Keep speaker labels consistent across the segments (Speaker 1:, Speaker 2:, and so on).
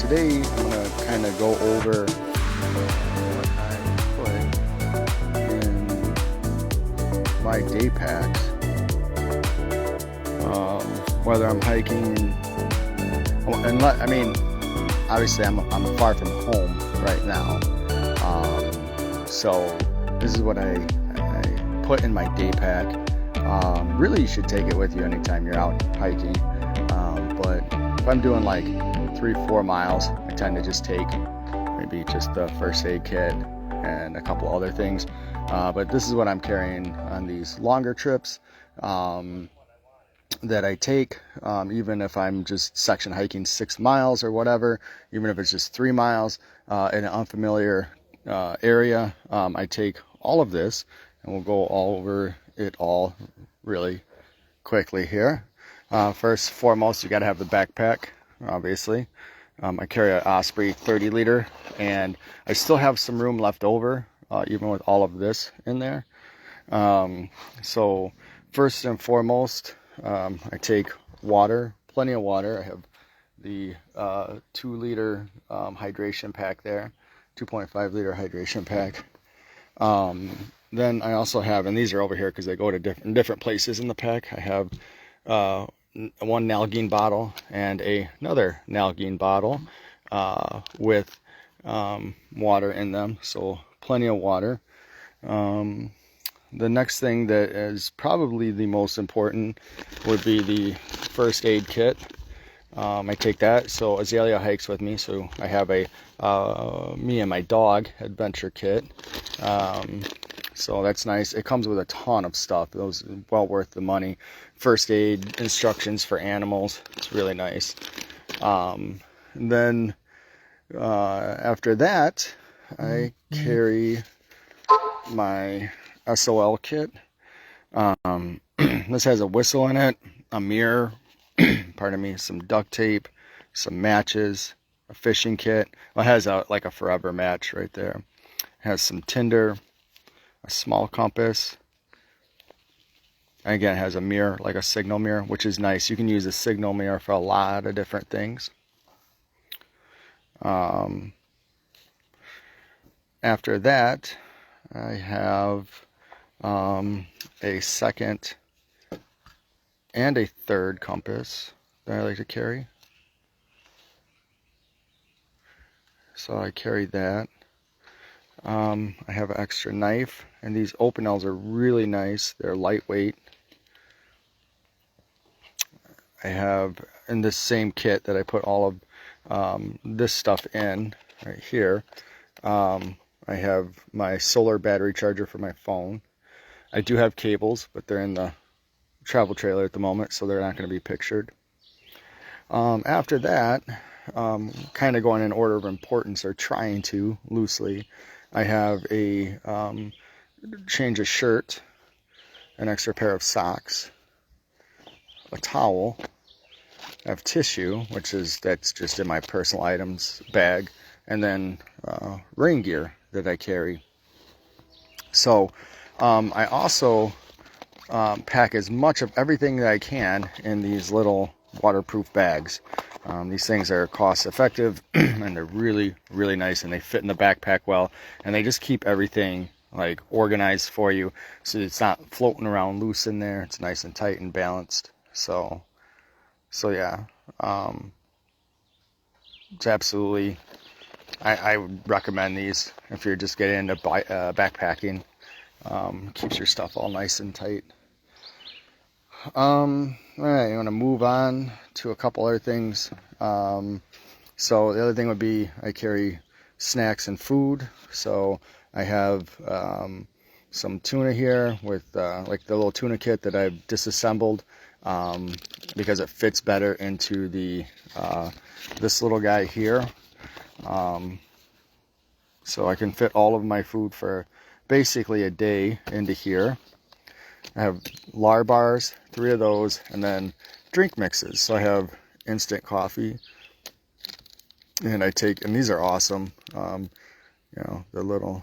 Speaker 1: today I'm going to kind of go over what I put in my day packs, whether I'm hiking, and I mean, obviously I'm far from home right now, so this is what I put in my day pack. Really, you should take it with you anytime you're out hiking, but if I'm doing like 3-4 miles, I tend to just take maybe just the first aid kit and a couple other things, but this is what I'm carrying on these longer trips that I take, even if I'm just section hiking 6 miles or whatever, even if it's just 3 miles in an unfamiliar area. I take all of this, and we'll go all over it all really quickly here. First and foremost, you got to have the backpack, obviously. I carry an Osprey 30 liter, and I still have some room left over, even with all of this in there. So first and foremost, I take water, plenty of water. I have the 2 liter hydration pack there, 2.5 liter hydration pack. Then I also have, and these are over here because they go to different places in the pack. I have one Nalgene bottle and another Nalgene bottle with water in them, so plenty of water. The next thing that is probably the most important would be the first aid kit. I take that, so Azalea hikes with me, so I have a me and my dog adventure kit. So that's nice. It comes with a ton of stuff. Those are well worth the money. First aid instructions for animals. It's really nice. Then after that, I carry my SOL kit. This has a whistle in it, a mirror, pardon me, some duct tape, some matches, a fishing kit. Well, it has like a forever match right there. It has some tinder, a small compass. And again, it has a mirror, like a signal mirror, which is nice. You can use a signal mirror for a lot of different things. After that, I have a second and a third compass that I like to carry. So I carry that. I have an extra knife, and these Opinels are really nice. They're lightweight. I have in this same kit that I put all of this stuff in right here. I have my solar battery charger for my phone. I do have cables, but they're in the travel trailer at the moment, so they're not going to be pictured. After that, kind of going in order of importance, or trying to loosely, I have a change of shirt, an extra pair of socks, a towel. I have tissue, that's just in my personal items bag, and then rain gear that I carry. So I also pack as much of everything that I can in these little waterproof bags. These things are cost effective and they're really, really nice, and they fit in the backpack well, and they just keep everything like organized for you, so it's not floating around loose in there. It's nice and tight and balanced. So yeah, it's absolutely, I would recommend these if you're just getting into backpacking. Keeps your stuff all nice and tight. All right, I'm going to move on to a couple other things. So the other thing would be I carry snacks and food. So I have some tuna here with like the little tuna kit that I've disassembled because it fits better into the this little guy here. So I can fit all of my food for basically a day into here. I have Lar bars, 3 of those, and then drink mixes. So I have instant coffee, and and these are awesome. You know, the little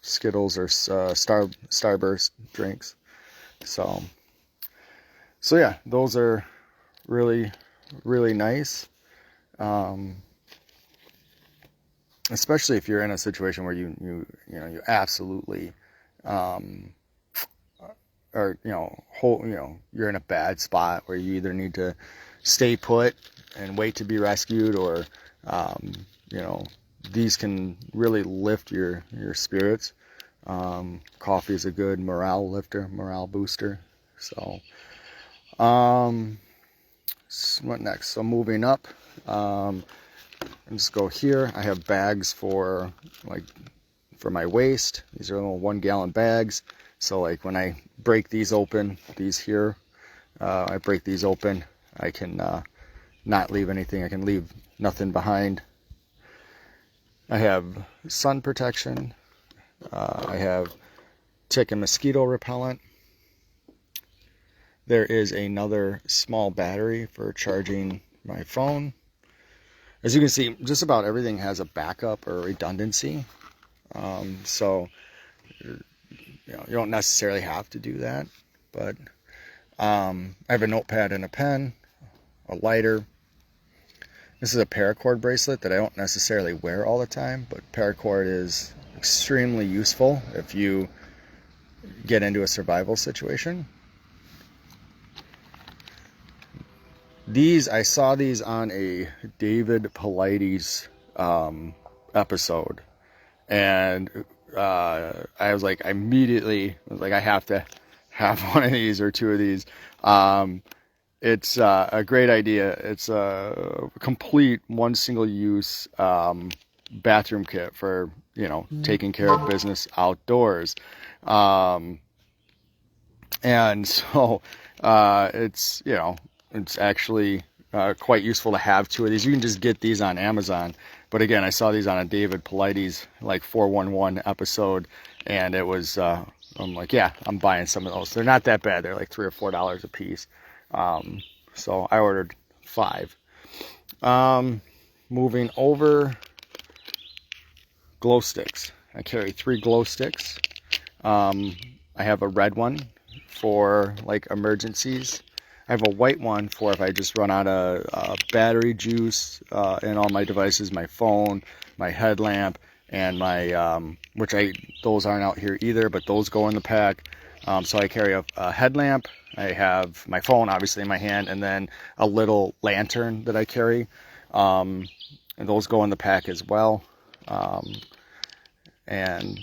Speaker 1: Skittles or Starburst drinks. So yeah, those are really, really nice. especially if you're in a situation where you absolutely or you're in a bad spot where you either need to stay put and wait to be rescued, or these can really lift your spirits. Coffee is a good morale lifter, morale booster. So what next? So moving up, and just go here. I have bags for my waste. These are little 1 gallon bags. So like when I break these open, these here, I break these open, I can not leave anything. I can leave nothing behind. I have sun protection. I have tick and mosquito repellent. There is another small battery for charging my phone. As you can see, just about everything has a backup or redundancy. So you don't necessarily have to do that, but I have a notepad and a pen, a lighter. This is a paracord bracelet that I don't necessarily wear all the time, but paracord is extremely useful if you get into a survival situation. I saw these on a David Paulides episode, and I was like, I have to have one of these or 2 of these. It's a great idea. It's a complete one single use bathroom kit for taking care of business outdoors, and so it's actually quite useful to have 2 of these. You can just get these on Amazon. But again, I saw these on a David Paulides 411 episode, and it was I'm like, yeah, I'm buying some of those. They're not that bad. They're like $3 or $4 a piece. So I ordered 5. Moving over, glow sticks. I carry 3 glow sticks. I have a red one for emergencies. I have a white one for if I just run out of battery juice in all my devices, my phone, my headlamp, and my, those aren't out here either, but those go in the pack. So I carry a headlamp. I have my phone obviously in my hand, and then a little lantern that I carry. And those go in the pack as well. And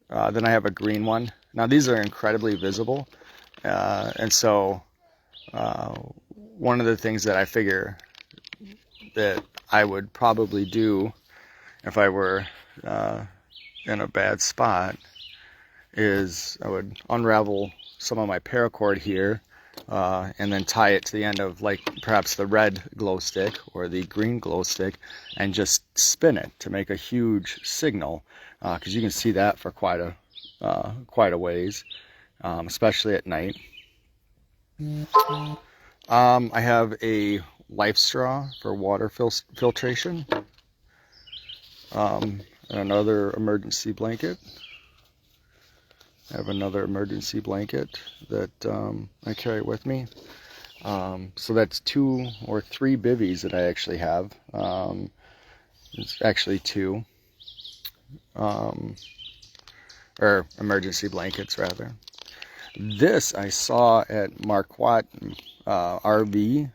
Speaker 1: then I have a green one. Now these are incredibly visible. And so one of the things that I figure that I would probably do if I were in a bad spot is I would unravel some of my paracord here and then tie it to the end of perhaps the red glow stick or the green glow stick and just spin it to make a huge signal, because you can see that for quite a ways, especially at night. I have a life straw for water filtration, and another emergency blanket. I have another emergency blanket that I carry with me. So that's 2 or 3 bivvies that I actually have. It's actually 2, or emergency blankets rather. This I saw at Marquardt RV.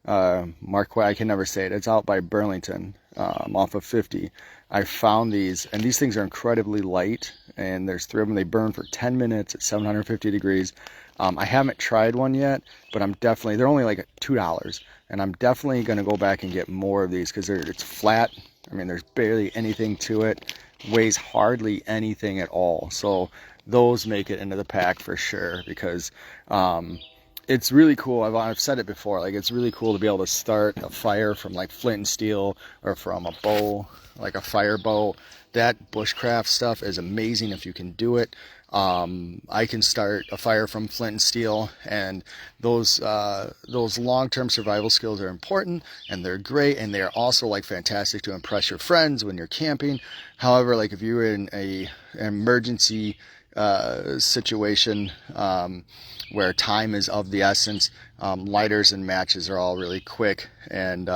Speaker 1: Marquardt, I can never say it. It's out by Burlington, off of 50. I found these, and these things are incredibly light, and there's 3 of them. They burn for 10 minutes at 750 degrees. I haven't tried one yet, but they're only like $2, and I'm definitely going to go back and get more of these because it's flat. I mean, there's barely anything to it. Weighs hardly anything at all. So those make it into the pack for sure, because it's really cool. I've said it before, it's really cool to be able to start a fire from flint and steel, or from a bow, like a fire bow. That bushcraft stuff is amazing if you can do it. I can start a fire from flint and steel, and those long-term survival skills are important, and they're great, and they're also fantastic to impress your friends when you're camping. However, if you're in an emergency situation where time is of the essence, lighters and matches are all really quick, and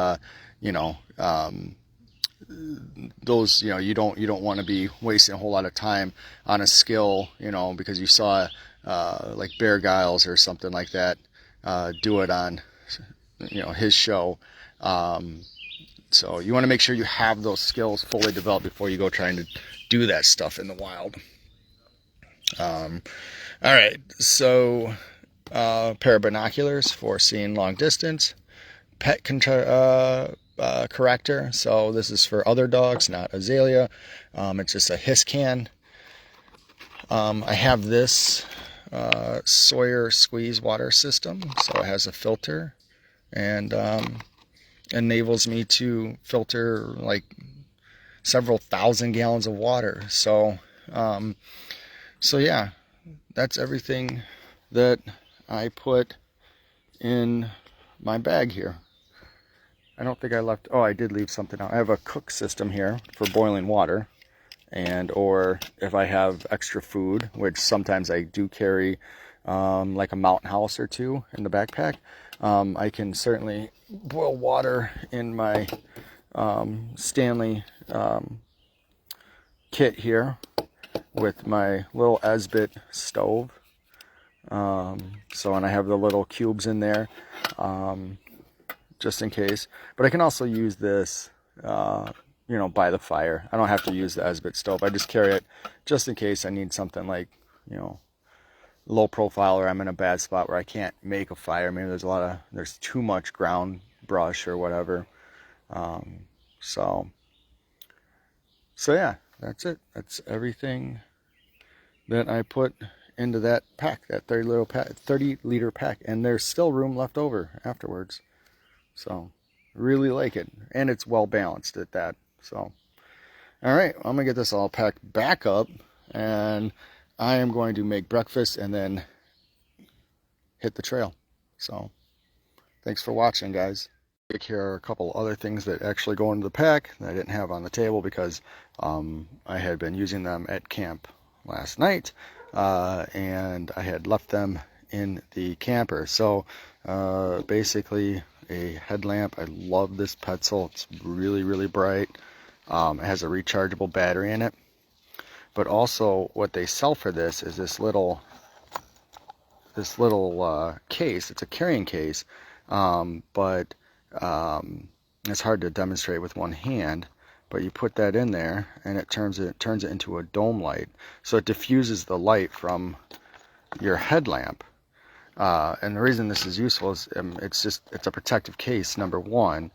Speaker 1: those, you don't want to be wasting a whole lot of time on a skill, because you saw like Bear Giles or something like that do it on his show. So you want to make sure you have those skills fully developed before you go trying to do that stuff in the wild. All right, so pair of binoculars for seeing long distance. Pet corrector. So this is for other dogs, not Azalea. It's just a hiss can. I have this Sawyer squeeze water system. So it has a filter and enables me to filter like several thousand gallons of water. So yeah, that's everything that I put in my bag here. I don't think I left, oh, I did leave something out. I have a cook system here for boiling water, and or if I have extra food, which sometimes I do carry like a mountain house or two in the backpack, I can certainly boil water in my Stanley kit here with my little Esbit stove. And I have the little cubes in there just in case. But I can also use this, by the fire. I don't have to use the Esbit stove. I just carry it just in case I need something like, low profile, or I'm in a bad spot where I can't make a fire. Maybe there's too much ground brush or whatever. So yeah, that's it. That's everything that I put into that pack, that 30 liter pack, and there's still room left over afterwards. So really like it, and it's well balanced at that. So all right, I'm gonna get this all packed back up, and I am going to make breakfast and then hit the trail. So thanks for watching, guys. Here are a couple other things that actually go into the pack that I didn't have on the table because I had been using them at camp last night, and I had left them in the camper. So basically a headlamp. I love this Petzl. It's really, really bright. It has a rechargeable battery in it. But also what they sell for this is this little case. It's a carrying case, but it's hard to demonstrate with one hand. But you put that in there, and it turns it into a dome light, so it diffuses the light from your headlamp. And the reason this is useful is it's a protective case, number one,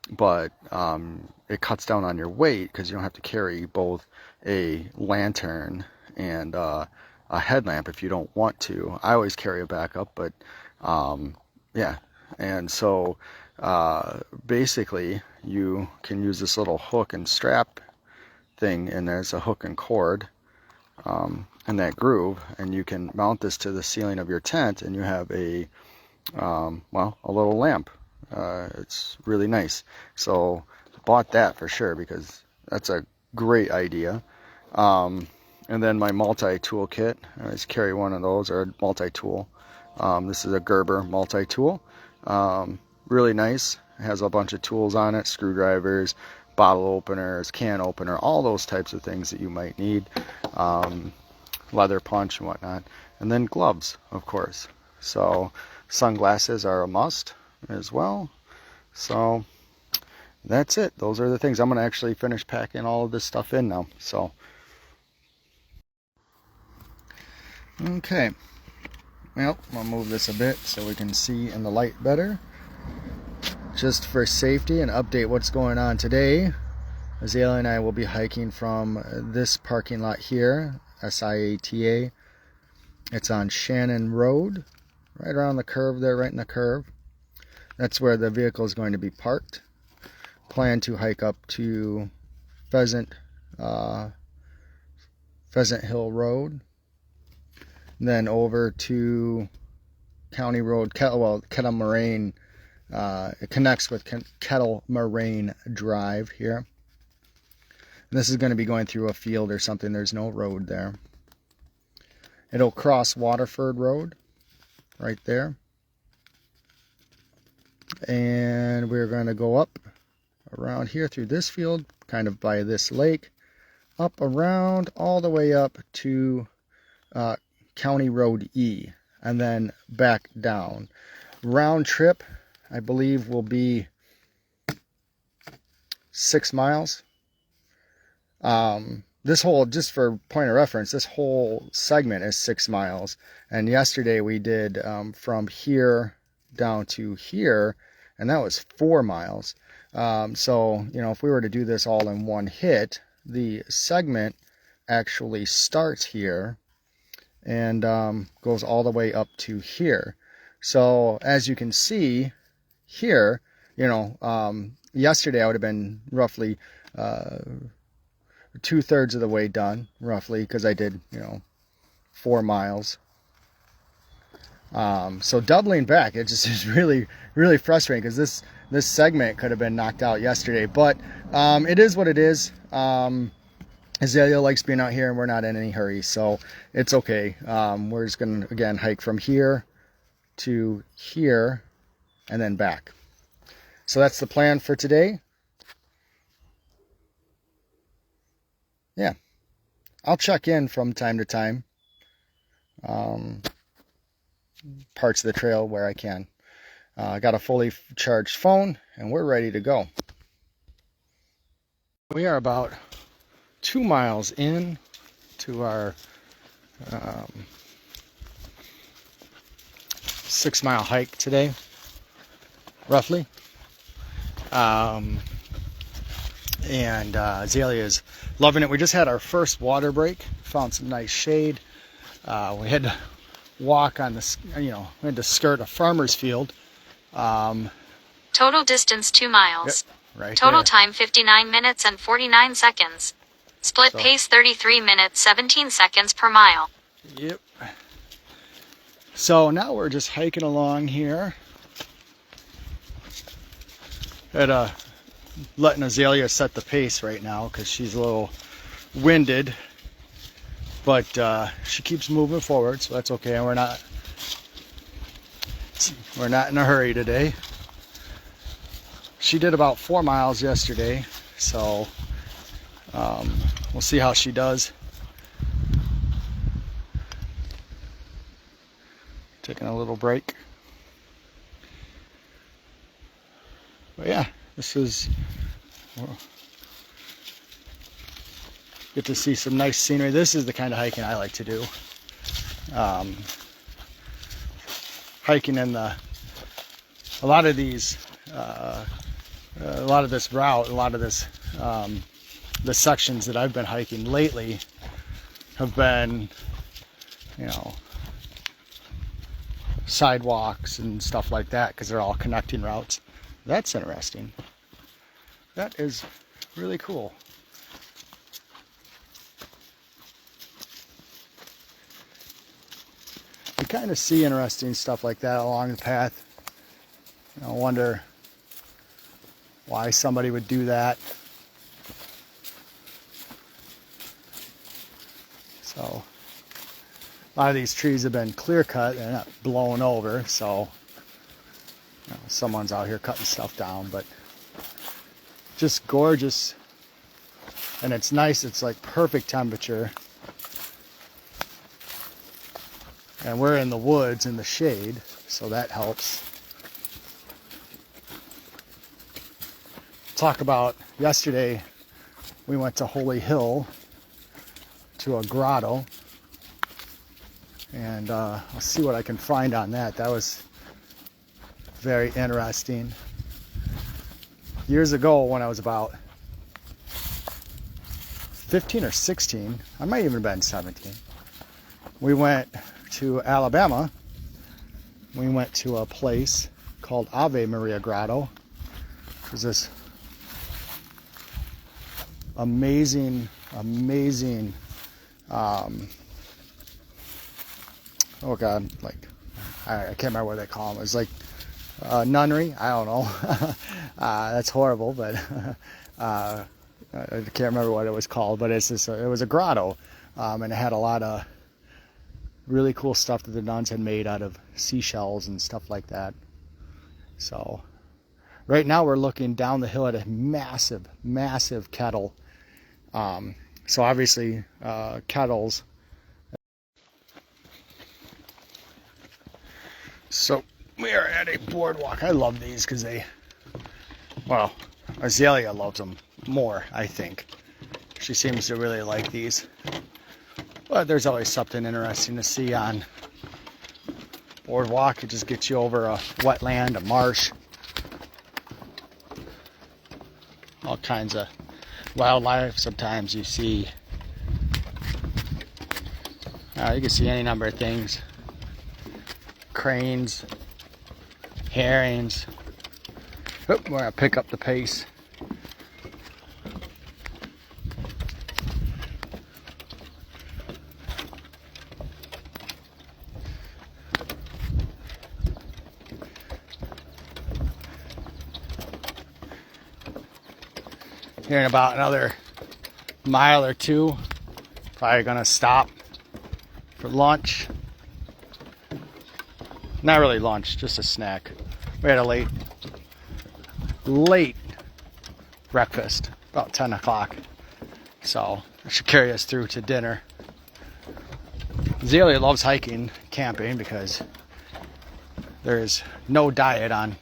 Speaker 1: but it cuts down on your weight because you don't have to carry both a lantern and a headlamp if you don't want to. I always carry a backup, but yeah. And so basically you can use this little hook and strap thing, and there's a hook and cord in that groove, and you can mount this to the ceiling of your tent, and you have a little lamp. It's really nice. So bought that for sure because that's a great idea. And then my multi-tool kit, I always carry one of those, or a multi-tool. This is a Gerber multi-tool. Really nice. It has a bunch of tools on it, screwdrivers, bottle openers, can opener, all those types of things that you might need. Leather punch and whatnot. And then gloves, of course. So sunglasses are a must as well. So that's it. Those are the things. I'm going to actually finish packing all of this stuff in now. So okay, well, I'll move this a bit so we can see in the light better. Just for safety and update what's going on today, Azalea and I will be hiking from this parking lot here, SIATA. It's on Shannon Road, right around the curve there, right in the curve. That's where the vehicle is going to be parked. Plan to hike up to Pheasant Hill Road, then over to County Road, Kettle Moraine. It connects with Kettle Moraine Drive here. And this is going to be going through a field or something. There's no road there. It'll cross Waterford Road right there. And we're going to go up around here through this field, kind of by this lake, up around all the way up to County Road E, and then back down. Round trip, I believe, will be 6 miles. This whole, just for point of reference, this whole segment is 6 miles. And yesterday we did from here down to here, and that was 4 miles. So, you know, if we were to do this all in one hit, the segment actually starts here and goes all the way up to here. So as you can see here, you know, yesterday I would have been roughly 2/3 of the way done, roughly, because I did, you know, 4 miles. So doubling back, it just is really, really frustrating, because this segment could have been knocked out yesterday. But it is what it is. Azalea likes being out here, and we're not in any hurry, so it's okay. We're just going to, again, hike from here to here and then back. So that's the plan for today. Yeah, I'll check in from time to time, parts of the trail where I can. I got a fully charged phone, and we're ready to go. We are about 2 miles in to our 6-mile hike today, roughly. And Azalea is loving it. We just had our first water break, found some nice shade. We had to walk on this, you know, we had to skirt a farmer's field.
Speaker 2: Total distance 2 miles.
Speaker 1: Yep, right
Speaker 2: Total
Speaker 1: there.
Speaker 2: time 59 minutes and 49 seconds. Split pace 33 minutes 17 seconds per mile.
Speaker 1: Yep. So now we're just hiking along here. Letting Azalea set the pace right now because she's a little winded, but she keeps moving forward, so that's okay. And we're not in a hurry today. She did about 4 miles yesterday, so we'll see how she does. Taking a little break. But yeah, this is, well, get to see some nice scenery. This is the kind of hiking I like to do. Hiking in a lot of these, a lot of this route, a lot of this, the sections that I've been hiking lately have been, you know, sidewalks and stuff like that, because they're all connecting routes. That's interesting. That is really cool. You kind of see interesting stuff like that along the path. I wonder why somebody would do that. So a lot of these trees have been clear cut, they're not blown over, so you know, someone's out here cutting stuff down. But just gorgeous, and it's nice. It's like perfect temperature, and we're in the woods in the shade, so that helps. Talk about yesterday, we went to Holy Hill to a grotto, and I'll see what I can find on that. That was very interesting. Years ago, when I was about 15 or 16, I might even have been 17, we went to Alabama. We went to a place called Ave Maria Grotto. It was this amazing, oh God, like, I can't remember what they call them. It was like nunnery. I don't know. That's horrible, but I can't remember what it was called. But it's just, it was a grotto, and it had a lot of really cool stuff that the nuns had made out of seashells and stuff like that. So Right now we're looking down the hill at a massive, massive kettle. So obviously kettles. So we are at a boardwalk. I love these because they, well, Azalea loves them more, I think. She seems to really like these. But there's always something interesting to see on boardwalk. It just gets you over a wetland, a marsh. All kinds of wildlife. Sometimes you see, you can see any number of things. Cranes, herrings. Oh, we're gonna pick up the pace. Here in about another mile or two, probably gonna stop for lunch. Not really lunch, just a snack. We had a late breakfast, about 10 o'clock. So it should carry us through to dinner. Zelia loves hiking, camping, because there's no diet on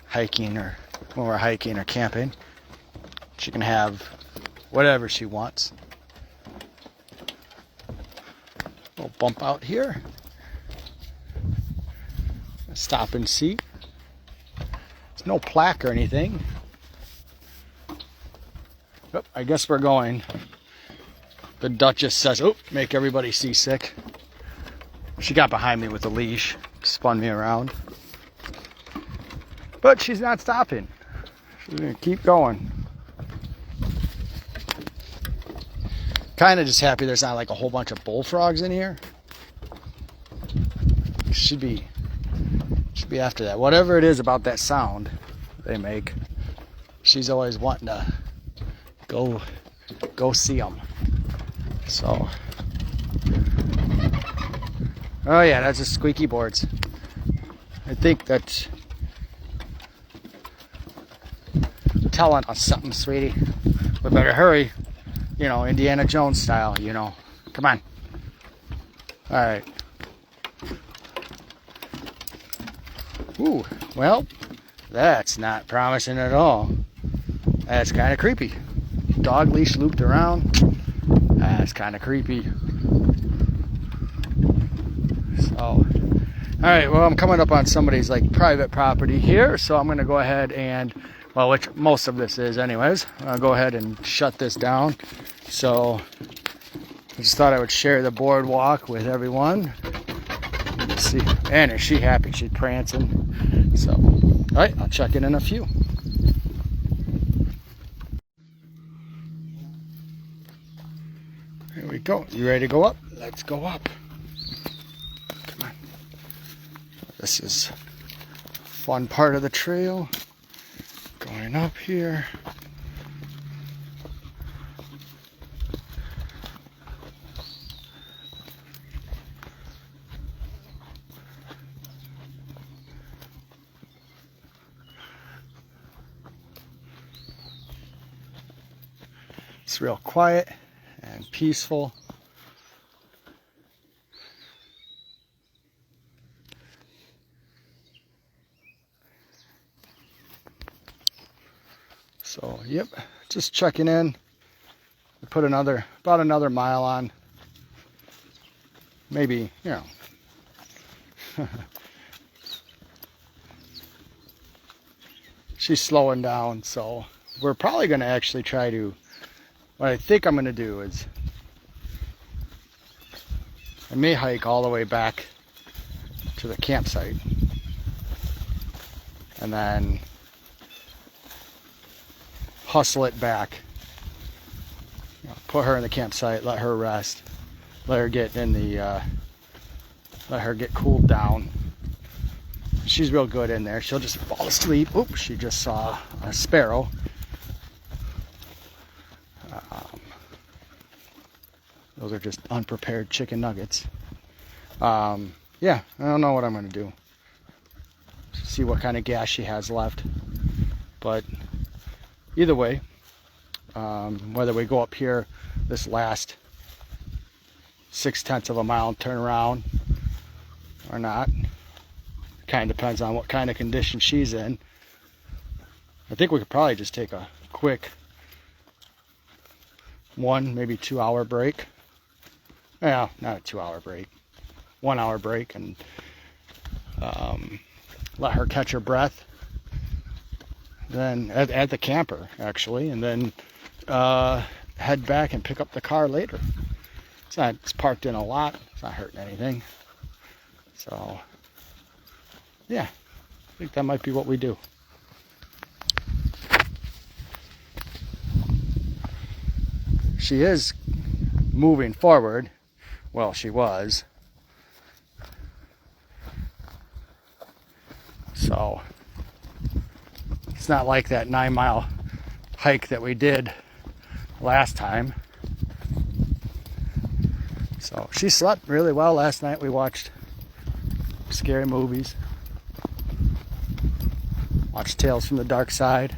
Speaker 1: hiking or when we're hiking or camping. She can have whatever she wants. Little bump out here. Stop and seat. There's no plaque or anything. Oh, I guess we're going. The Duchess says, oh, make everybody seasick. She got behind me with a leash, spun me around. But she's not stopping. She's gonna keep going. Kind of just happy there's not like a whole bunch of bullfrogs in here. Should be after that. Whatever it is about that sound they make, she's always wanting to go see them. So, oh yeah, that's just squeaky boards. I think that's telling us something, sweetie. We better hurry. You know, Indiana Jones style, you know. Come on. All right. Ooh, well, that's not promising at all. That's kind of creepy. Dog leash looped around. That's kind of creepy. So, all right, well, I'm coming up on somebody's like private property here, so I'm going to go ahead and, well, which most of this is anyways, I'll go ahead and shut this down. So, I just thought I would share the boardwalk with everyone. Let's see, man, is she happy? She's prancing. So, all right, I'll check in a few. Here we go. You ready to go up? Let's go up. Come on. This is a fun part of the trail. Going up here. It's real quiet and peaceful. So, yep, just checking in. We put about another mile on. Maybe, you know. She's slowing down, so we're probably going to actually try to, what I think I'm going to do is, I may hike all the way back to the campsite. And then hustle it back. You know, put her in the campsite, let her rest, let her get cooled down. She's real good in there. She'll just fall asleep. Oops, she just saw a sparrow. Those are just unprepared chicken nuggets. Yeah, I don't know what I'm going to do. See what kind of gas she has left. But either way, whether we go up here this last 0.6 of a mile and turn around or not, kind of depends on what kind of condition she's in. I think we could probably just take a quick 1, maybe 2 hour break. Well, not a 2 hour break, 1 hour break, and let her catch her breath. Then at the camper, actually, and then head back and pick up the car later. It's parked in a lot. It's not hurting anything. So, yeah, I think that might be what we do. She is moving forward. Well, she was. So, it's not like that 9-mile hike that we did last time. So, she slept really well last night. We watched scary movies. Watched Tales from the Dark Side.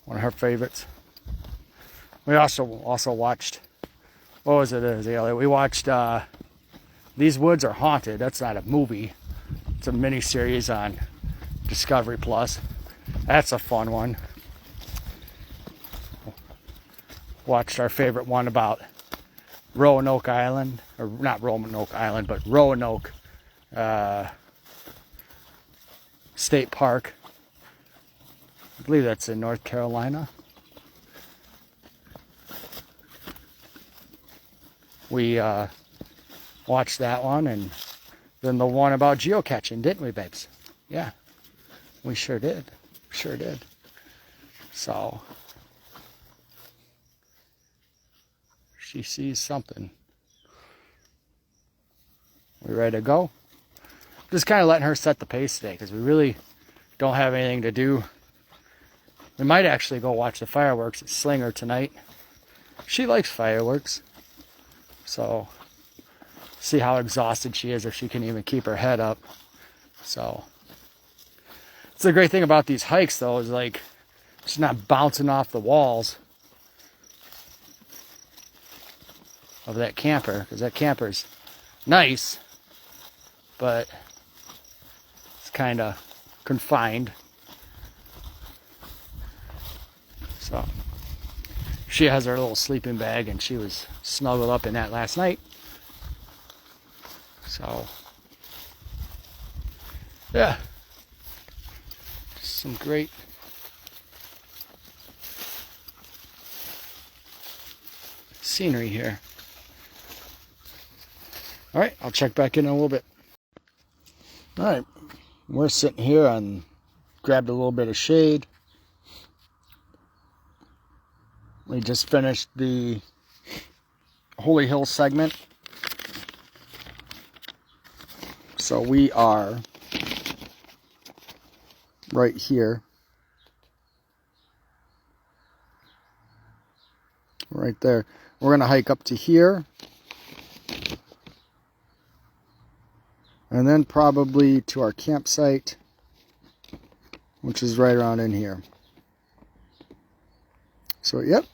Speaker 1: One of her favorites. We also watched, what was it, Azalea? We watched These Woods Are Haunted. That's not a movie. It's a mini-series on Discovery Plus. That's a fun one. Watched our favorite one about Roanoke Island, or not Roanoke Island, but Roanoke State Park. I believe that's in North Carolina. We watched that one, and then the one about geocaching, didn't we, babes? Yeah, we sure did. Sure did. So, she sees something. We ready to go? Just kind of letting her set the pace today, because we really don't have anything to do. We might actually go watch the fireworks at Slinger tonight. She likes fireworks. So, see how exhausted she is, if she can even keep her head up. So, it's the great thing about these hikes, though, is like, she's not bouncing off the walls of that camper, because that camper's nice, but it's kind of confined. So, she has her little sleeping bag, and she was snuggled up in that last night. So, yeah, some great scenery here. All right, I'll check back in a little bit. All right, we're sitting here and grabbed a little bit of shade. We just finished the Holy Hill segment. So we are right here. Right there. We're going to hike up to here. And then probably to our campsite, which is right around in here. So, yep.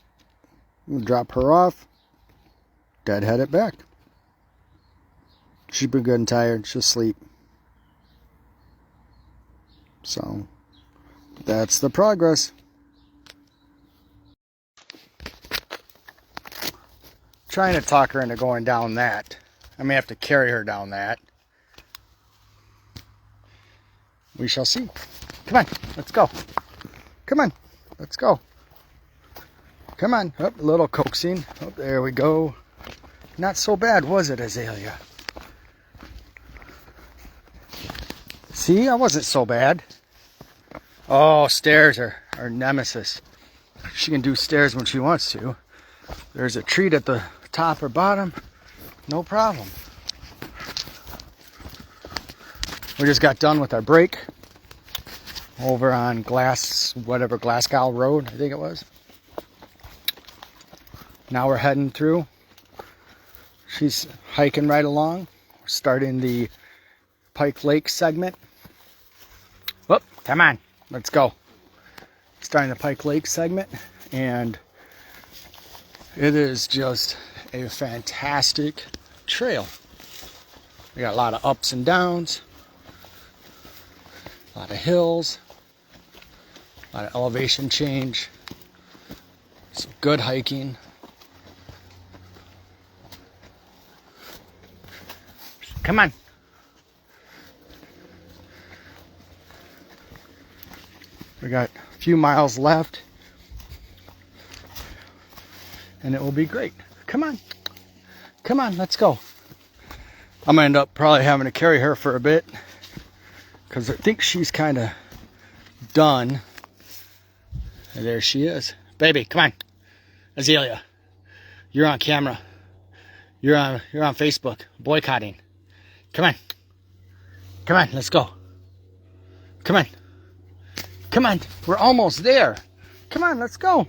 Speaker 1: We'll drop her off. Deadhead it back. She's been good and tired. She'll sleep. So, that's the progress. Trying to talk her into going down that. I may have to carry her down that. We shall see. Come on, let's go. Come on, let's go. Come on, oh, a little coaxing. Oh, there we go. Not so bad, was it, Azalea? See, I wasn't so bad. Oh, stairs are our nemesis. She can do stairs when she wants to. There's a treat at the top or bottom. No problem. We just got done with our break over on Glasgow Road, I think it was. Now we're heading through. She's hiking right along. We're starting the Pike Lake segment. Whoop, Come on, let's go. Starting the Pike Lake segment, and it is just a fantastic trail. We got a lot of ups and downs, a lot of hills, a lot of elevation change, some good hiking. Come on. We got a few miles left, and it will be great. Come on. Come on, let's go. I'm gonna end up probably having to carry her for a bit because I think she's kind of done. And there she is. Baby, come on. Azalea, you're on camera. You're on Facebook, boycotting. Come on. Come on, let's go. Come on. Come on, we're almost there. Come on, let's go.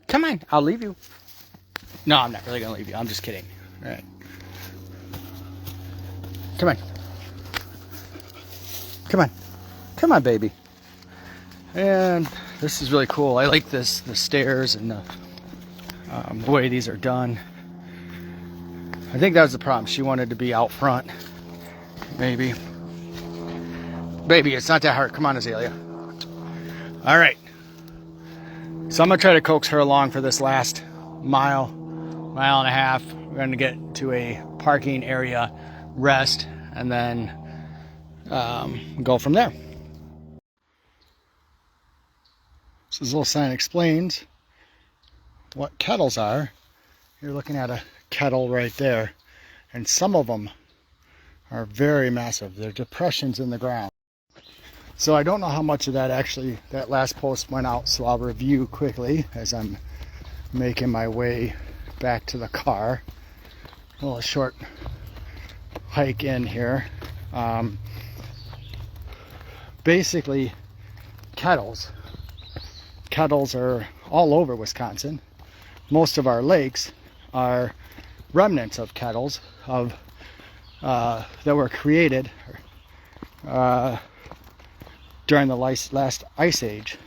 Speaker 1: Come on, I'll leave you. No, I'm not really gonna leave you. I'm just kidding. All right. Come on. Come on. Come on, baby. And this is really cool. I like the stairs and the way these are done. I think that was the problem. She wanted to be out front. Maybe. Baby, it's not that hard. Come on, Azalea. All right. So I'm going to try to coax her along for this last mile and a half. We're going to get to a parking area, rest, and then go from there. So this little sign explains what kettles are. You're looking at a kettle right there, and some of them are very massive. They're depressions in the ground. So I don't know how much of that last post went out, so I'll review quickly as I'm making my way back to the car. A little short hike in here. Basically, kettles are all over Wisconsin. Most of our lakes are remnants of kettles that were created during the last ice age.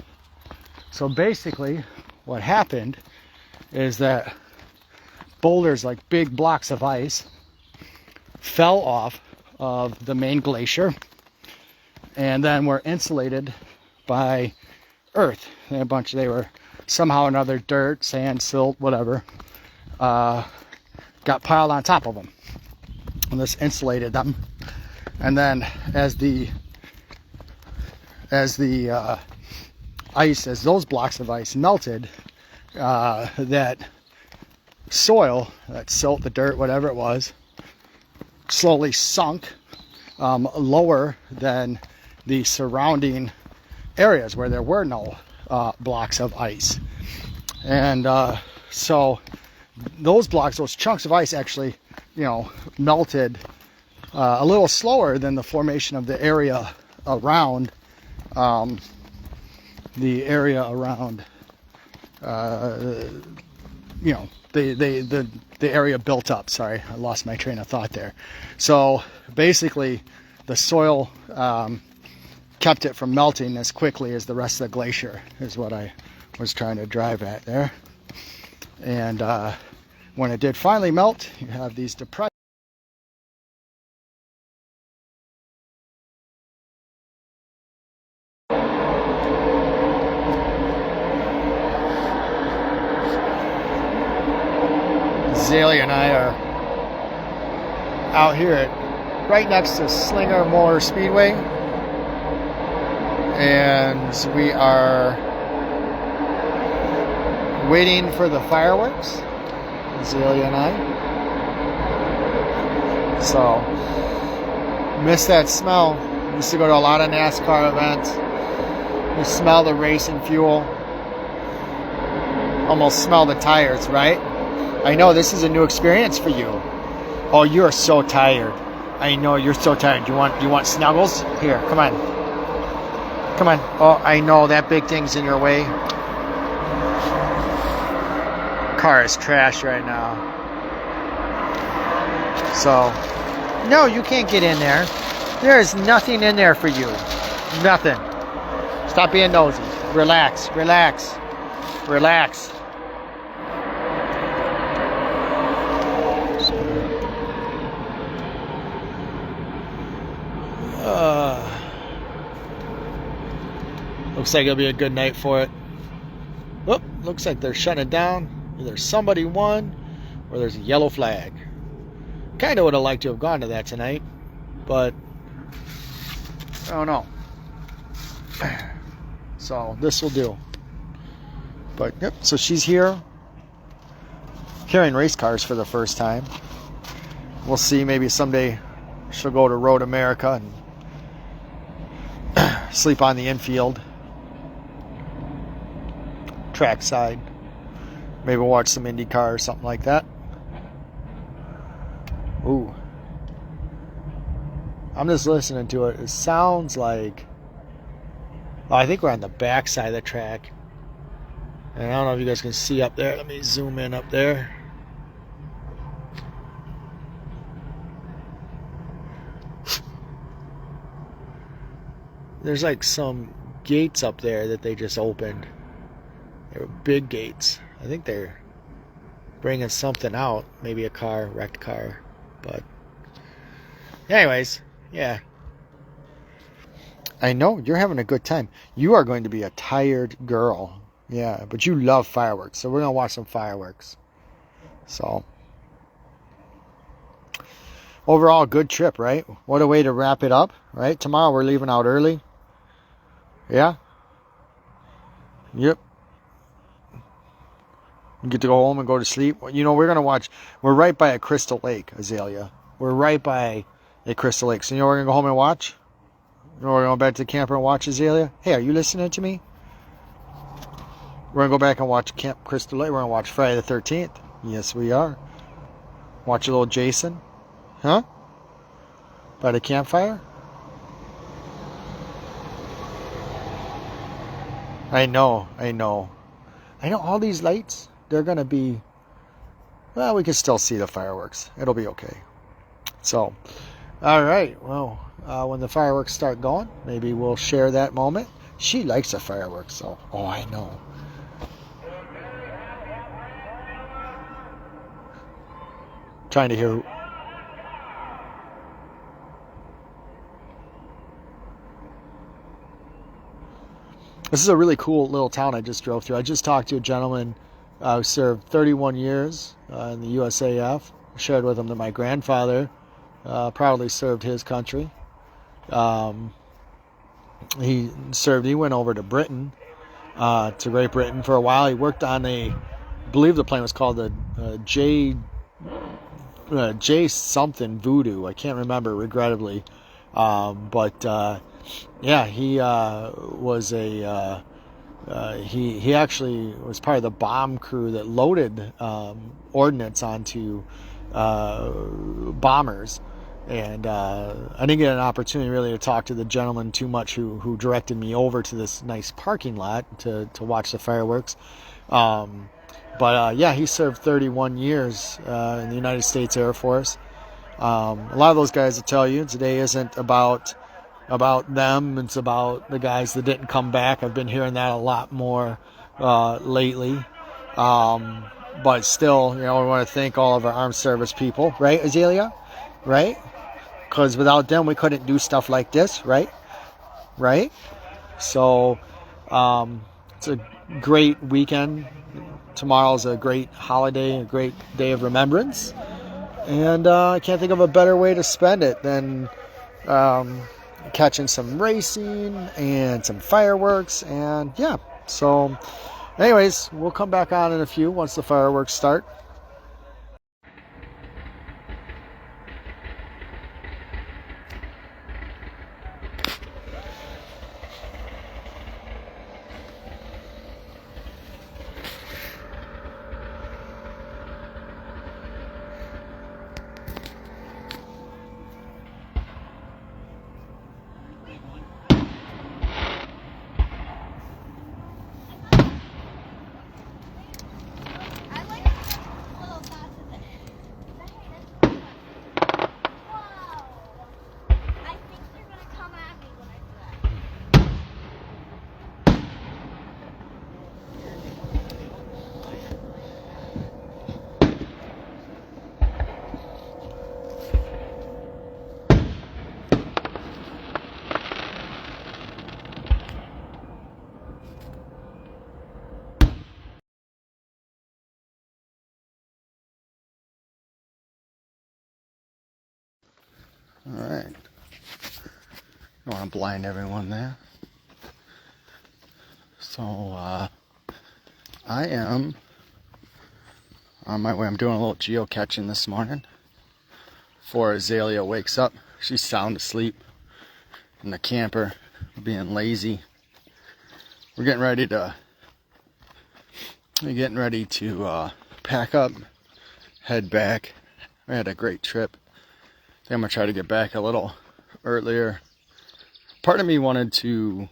Speaker 1: So basically what happened is that boulders, like big blocks of ice, fell off of the main glacier and then were insulated by earth. They were somehow or another dirt, sand, silt, whatever, got piled on top of them, and this insulated them. And then as those blocks of ice melted, that soil, that silt, the dirt, whatever it was, slowly sunk lower than the surrounding areas where there were no blocks of ice. And so those chunks of ice actually, melted a little slower than the formation of the area around the area built up. Sorry, I lost my train of thought there. So basically the soil kept it from melting as quickly as the rest of the glacier, is what I was trying to drive at there. And when it did finally melt, you have these depressions. Azalea and I are out here right next to Slinger Speedway, and we are waiting for the fireworks, Azalea and I. So, miss that smell. Used to go to a lot of NASCAR events. You smell the racing fuel. Almost smell the tires, right? I know this is a new experience for you. Oh, you are so tired. I know you're so tired. You want snuggles? Here, come on. Come on. Oh, I know that big thing's in your way. Car is trash right now. So, no, you can't get in there. There is nothing in there for you. Nothing. Stop being nosy. Relax, relax, relax. Looks like it'll be a good night for it. Whoop, looks like they're shutting it down. Either somebody won or there's a yellow flag. Kind of would have liked to have gone to that tonight, but I don't know. So this will do. But yep, so she's here carrying race cars for the first time. We'll see, maybe someday she'll go to Road America and sleep on the infield. Trackside. Maybe we'll watch some IndyCar or something like that. Ooh. I'm just listening to it. It sounds like... Oh, I think we're on the back side of the track. And I don't know if you guys can see up there. Let me zoom in up there. There's like some gates up there that they just opened. They were big gates. I think they're bringing something out. Maybe a car, wrecked car. But anyways, yeah. I know you're having a good time. You are going to be a tired girl. Yeah, but you love fireworks. So we're going to watch some fireworks. So overall, good trip, right? What a way to wrap it up, right? Tomorrow we're leaving out early. Yeah? Yep. You get to go home and go to sleep. You know, we're going to watch. We're right by a Crystal Lake, Azalea. We're right by a Crystal Lake. So you know we're going to go home and watch? You know we're going back to the camper and watch, Azalea? Hey, are you listening to me? We're going to go back and watch Camp Crystal Lake. We're going to watch Friday the 13th. Yes, we are. Watch a little Jason. Huh? By the campfire? I know. All these lights, they're going to be... Well, we can still see the fireworks. It'll be okay. So, all right. Well, when the fireworks start going, maybe we'll share that moment. She likes the fireworks, so... Oh, I know. Trying to hear... This is a really cool little town I just drove through. I just talked to a gentleman who served 31 years in the USAF. I shared with him that my grandfather proudly served his country. He went over to Britain, to Great Britain for a while. He worked on I believe the plane was called the J something Voodoo. I can't remember, regrettably. Yeah, he was he actually was part of the bomb crew that loaded ordnance onto bombers. And I didn't get an opportunity really to talk to the gentleman too much who directed me over to this nice parking lot to watch the fireworks. Yeah, he served 31 years in the United States Air Force. A lot of those guys will tell you today isn't about them. It's about the guys that didn't come back. I've been hearing that a lot more lately. But still, we want to thank all of our armed service people, right, Azalea? Right? Because without them, we couldn't do stuff like this, right? Right? So it's a great weekend. Tomorrow's a great holiday, a great day of remembrance. And I can't think of a better way to spend it than catching some racing and some fireworks. And yeah, so anyways, we'll come back on in a few once the fireworks start. Alright. Don't want to blind everyone there. So, I am on my way. I'm doing a little geocaching this morning before Azalea wakes up. She's sound asleep in the camper, being lazy. We're getting ready to pack up, head back. We had a great trip. I think I'm gonna try to get back a little earlier. Part of me wanted to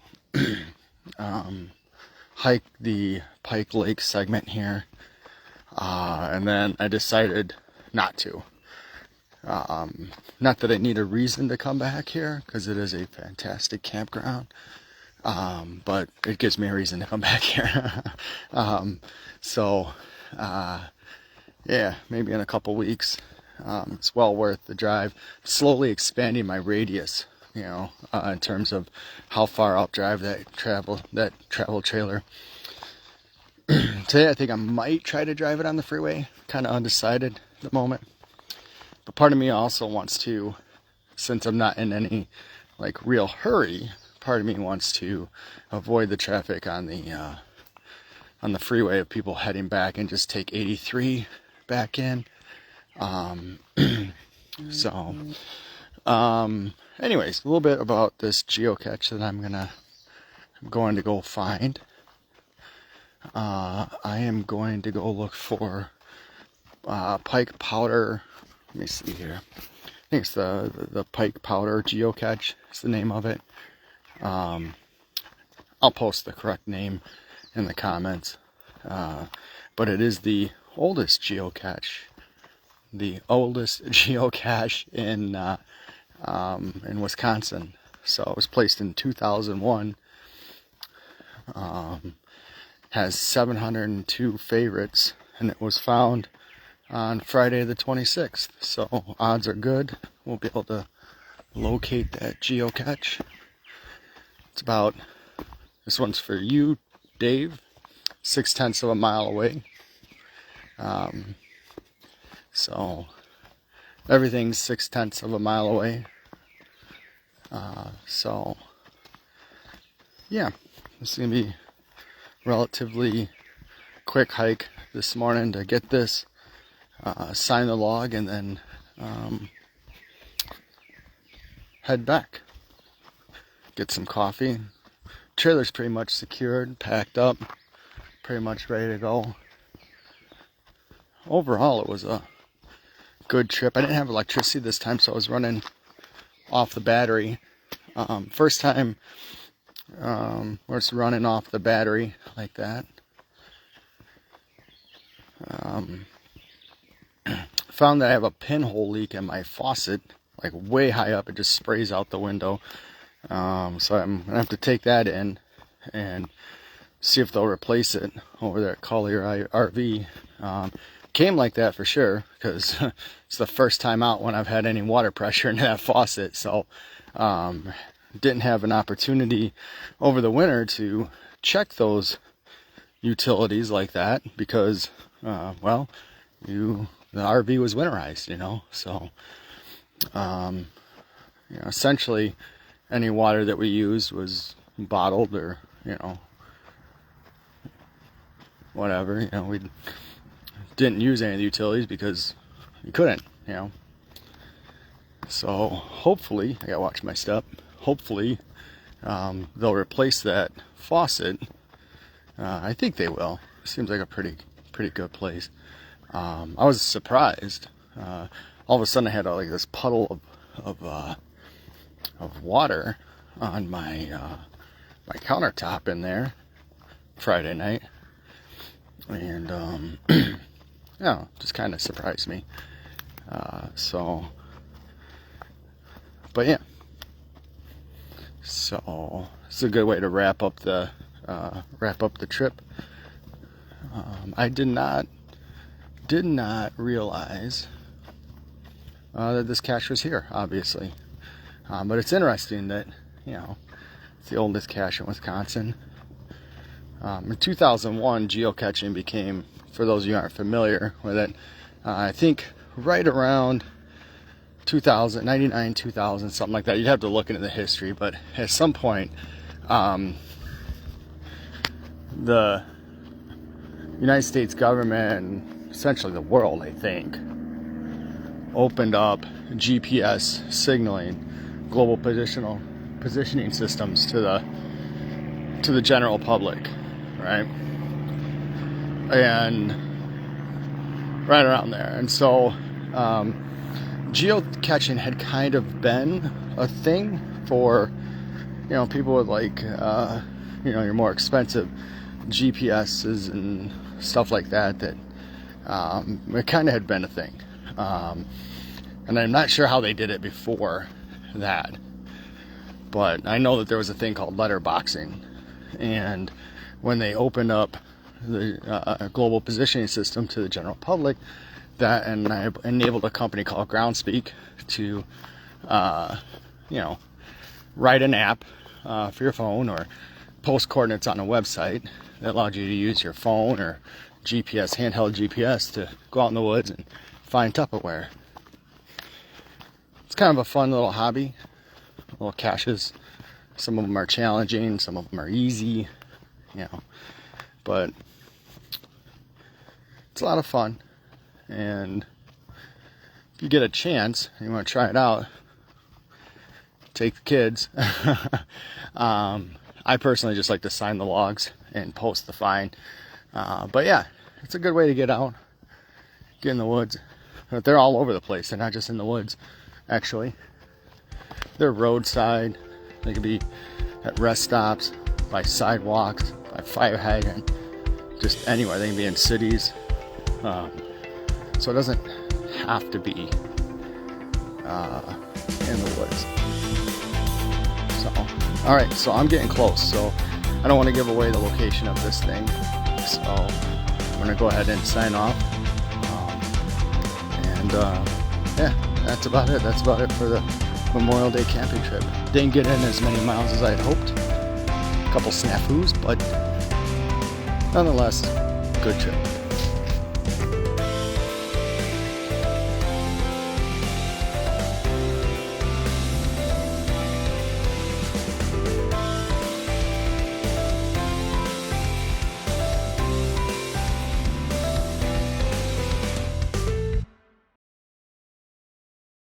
Speaker 1: hike the Pike Lake segment here, and then I decided not to. Not that I need a reason to come back here, because it is a fantastic campground, but it gives me a reason to come back here. Yeah, maybe in a couple weeks. It's well worth the drive. Slowly expanding my radius, you know, in terms of how far I'll drive that travel trailer. Today I think I might try to drive it on the freeway. Kind of undecided at the moment. But part of me also wants to, since I'm not in any like real hurry, part of me wants to avoid the traffic on the freeway of people heading back and just take 83 back in. Anyways, a little bit about this geocache that I'm going to go find. I am going to go look for pike powder. Let me see here. I think it's the pike powder geocache is the name of it. I'll post the correct name in the comments. But it is the oldest geocache in Wisconsin. So it was placed in 2001. Has 702 favorites, and it was found on Friday the 26th. So odds are good we'll be able to locate that geocache. This one's for you, Dave, 0.6 of a mile away. So everything's 0.6 of a mile away. So yeah, it's gonna be relatively quick hike this morning to get this, sign the log, and then head back, get some coffee. Trailer's pretty much secured, packed up, pretty much ready to go. Overall, it was a good trip. I didn't have electricity this time, so I was running off the battery. First time where it's running off the battery like that. Found that I have a pinhole leak in my faucet, like way high up. It just sprays out the window. So I'm gonna have to take that in and see if they'll replace it over there at Collier RV. Came like that for sure, because it's the first time out when I've had any water pressure in that faucet. So didn't have an opportunity over the winter to check those utilities like that, because the RV was winterized, you know. So essentially any water that we used was bottled, or whatever. We didn't use any of the utilities because you couldn't, So hopefully, I gotta watch my step. Hopefully they'll replace that faucet. I think they will. Seems like a pretty good place. I was surprised. All of a sudden I had like this puddle of water on my my countertop in there Friday night, and just kind of surprised me. But yeah, so it's a good way to wrap up the trip. I did not realize that this cache was here, obviously. But it's interesting that, it's the oldest cache in Wisconsin. In 2001, geocaching became, for those of you who aren't familiar with it, I think right around 2000, 99, 2000, something like that. You'd have to look into the history, but at some point, the United States government, and essentially the world, I think, opened up GPS signaling, global positioning systems to the general public, right? And right around there. And so geocaching had kind of been a thing for, you know, people with like you know, your more expensive GPSs and stuff like that, that it kind of had been a thing. And I'm not sure how they did it before that, but I know that there was a thing called letterboxing, and when they opened up the global positioning system to the general public, that, and I enabled a company called Groundspeak to you know, write an app for your phone or post coordinates on a website that allowed you to use your phone or GPS, handheld GPS, to go out in the woods and find Tupperware. It's kind of a fun little hobby, little caches. Some of them are challenging, some of them are easy, you know, but it's a lot of fun. And if you get a chance and you want to try it out, take the kids. I personally just like to sign the logs and post the find. But yeah, it's a good way to get out, get in the woods. But they're all over the place. They're not just in the woods, actually. They're roadside. They can be at rest stops, by sidewalks, by fire hydrant, just anywhere. They can be in cities. So it doesn't have to be in the woods. So, all right, so I'm getting close, so I don't want to give away the location of this thing, so I'm gonna go ahead and sign off. Yeah, that's about it. That's about it for the Memorial Day camping trip. Didn't get in as many miles as I had hoped. A couple snafus, but nonetheless, good trip.